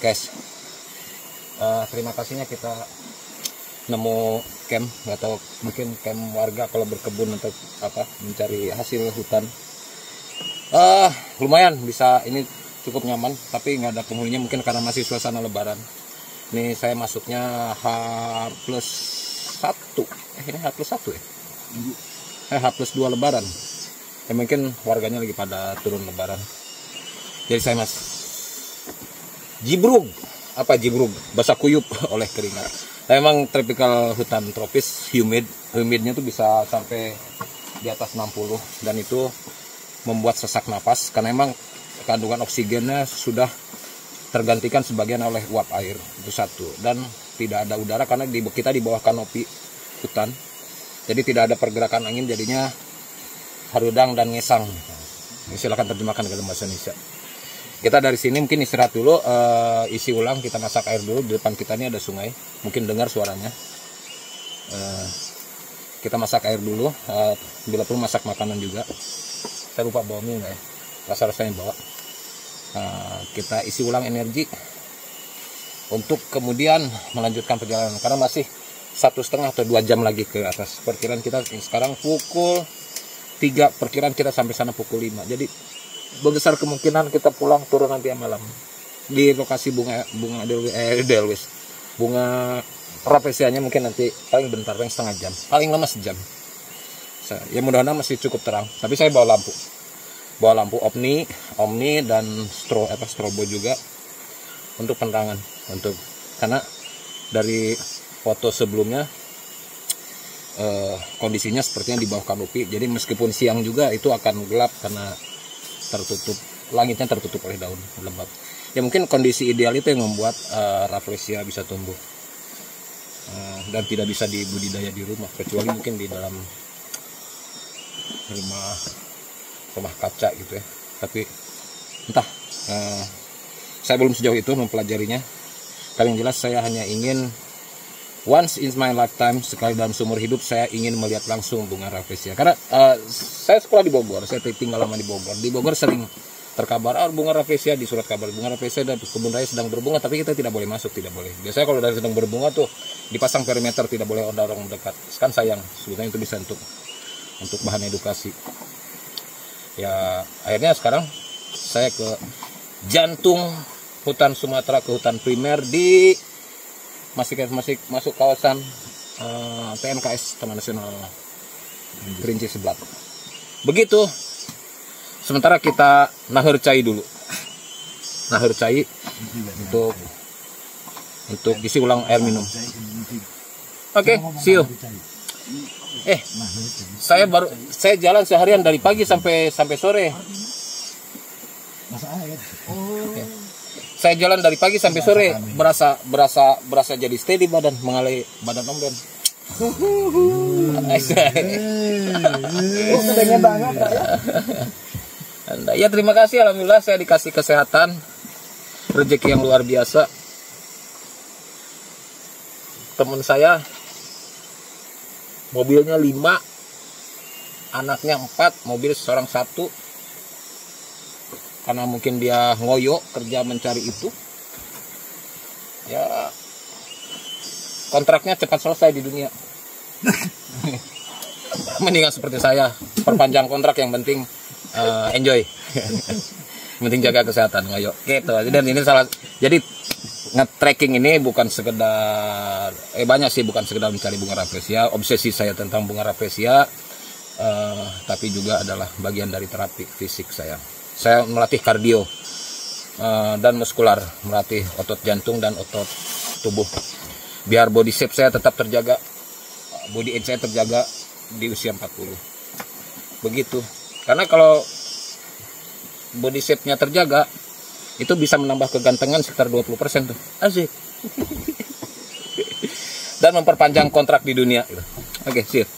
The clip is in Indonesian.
guys. Terima kasihnya kita nemu camp, nggak tahu mungkin camp warga kalau berkebun untuk apa mencari hasil hutan. Lumayan bisa, ini cukup nyaman, tapi nggak ada penghuninya mungkin karena masih suasana lebaran. Ini saya masuknya H+1, ini H+1 ya? H+2 lebaran. Ya mungkin warganya lagi pada turun lebaran. Jadi saya jibrug, basah kuyup oleh keringat. Nah, memang tropical hutan tropis, humidnya tuh bisa sampai di atas 60, dan itu membuat sesak napas karena memang kandungan oksigennya sudah tergantikan sebagian oleh uap air, itu satu. Dan tidak ada udara karena kita di bawah kanopi hutan, jadi tidak ada pergerakan angin, jadinya harudang dan ngesang. Silakan terjemahkan ke dalam bahasa Indonesia. Kita dari sini mungkin istirahat dulu, isi ulang, kita masak air dulu. Di depan kita ini ada sungai, mungkin dengar suaranya. Kita masak air dulu, bila perlu masak makanan juga. Saya lupa bawa mie nggak ya, rasa-rasanya bawa. Kita isi ulang energi untuk kemudian melanjutkan perjalanan, karena masih 1,5 atau 2 jam lagi ke atas. Perkiraan kita sekarang pukul 3, perkiraan kita sampai sana pukul 5. Jadi besar kemungkinan kita pulang turun nanti malam di lokasi bunga Edelweiss. Bunga rapesianya mungkin nanti paling bentar, paling setengah jam, paling lama sejam. Ya mudah-mudahan masih cukup terang. Tapi saya bawa lampu Omni dan strobo juga untuk penerangan, karena dari foto sebelumnya kondisinya sepertinya di bawah kanopi. Jadi meskipun siang juga itu akan gelap karena langitnya tertutup oleh daun lebat. Ya mungkin kondisi ideal itu yang membuat rafflesia bisa tumbuh dan tidak bisa dibudidaya di rumah, kecuali mungkin di dalam rumah kaca gitu ya. Tapi entah, saya belum sejauh itu mempelajarinya. Paling jelas saya hanya ingin once in my lifetime, sekali dalam seumur hidup, saya ingin melihat langsung bunga rafflesia. Karena saya sekolah di Bogor, saya tinggal lama di Bogor. Di Bogor sering terkabar bunga rafflesia, di surat kabar bunga rafflesia dan kebun raya sedang berbunga, tapi kita tidak boleh masuk, tidak boleh. Biasanya kalau dari sedang berbunga tuh dipasang perimeter, tidak boleh orang mendekat. Kan sayang, sebetulnya itu bisa untuk bahan edukasi. Ya akhirnya sekarang saya ke jantung hutan Sumatera, ke hutan primer di masih masuk kawasan TNKS, Taman Nasional Kerinci Sebelat. Begitu. Sementara kita nahur cai dulu. Nahur cai untuk isi ulang air minum. Oke, see you. Saya jalan seharian dari pagi sampai sore. Saya jalan dari pagi sampai sore, berasa jadi steady badan, mengalih badan omben. Pengen banget ya. Terima kasih, alhamdulillah saya dikasih kesehatan, rezeki yang luar biasa. Teman saya mobilnya 5, anaknya 4, mobil seorang 1. Karena mungkin dia ngoyo kerja mencari itu, ya kontraknya cepat selesai di dunia. Mendingan seperti saya, perpanjang kontrak, yang penting enjoy. Penting jaga kesehatan, ngoyo gitu. Dan ini jadi nge-tracking ini bukan sekedar banyak sih, bukan sekedar mencari bunga rafflesia. Obsesi saya tentang bunga rafflesia, tapi juga adalah bagian dari terapi fisik saya. Saya melatih kardio dan muskular, melatih otot jantung dan otot tubuh, biar body shape saya tetap terjaga, body age saya terjaga di usia 40. Begitu. Karena kalau body shape-nya terjaga, itu bisa menambah kegantengan sekitar 20% tuh. Asik. Dan memperpanjang kontrak di dunia. Oke, see you.